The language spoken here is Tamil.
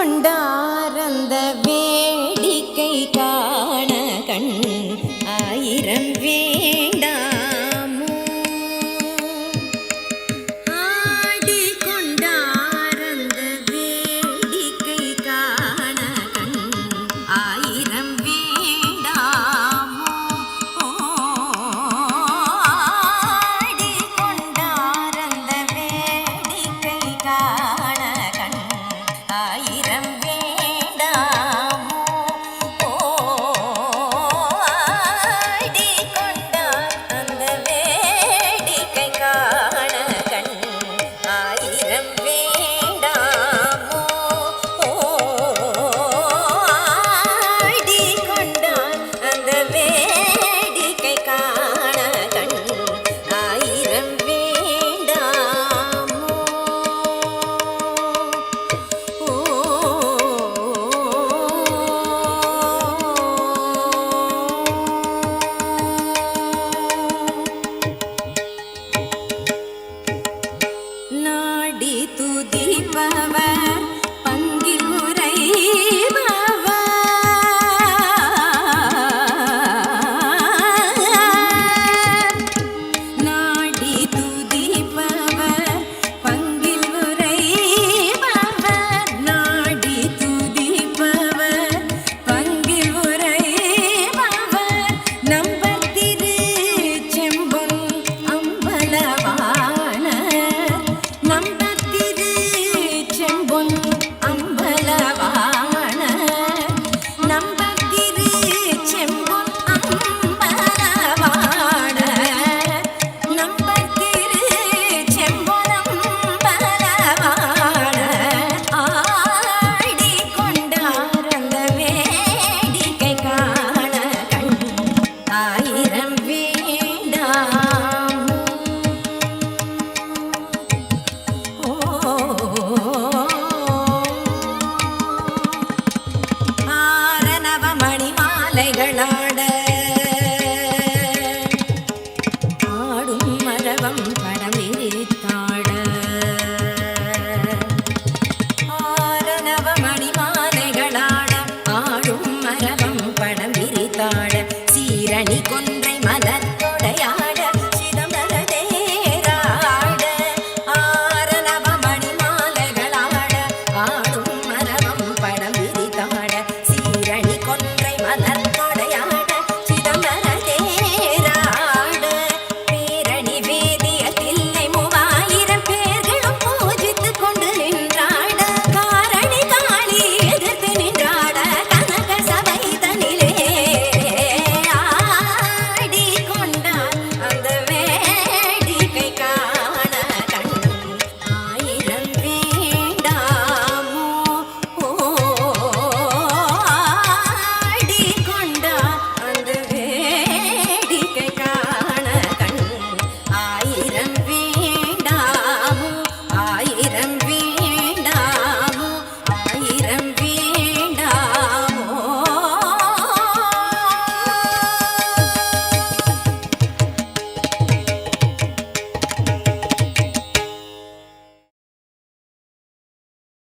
கொண்டாரந்த வேடிக்கை காண கண் ஆயிரம் வேண்டாமோ ஆடி கொண்டாரந்த வேடிக்கை காண கண் ஆயிரம் வேண்டாமோ ஆடி கொண்டாரந்த வேடிக்கை காண கண் ஆயிரம் வேண்டாமோ ஆடி கொண்டார் அந்த வேடிக்கை காண கண் ஆயிரம் வேண்டாமோ ஆடி கொண்டார் அந்த வேடிக்கை காண கண் ஆயிரம் வேண்டாமோ நாடி துதிப்பவர்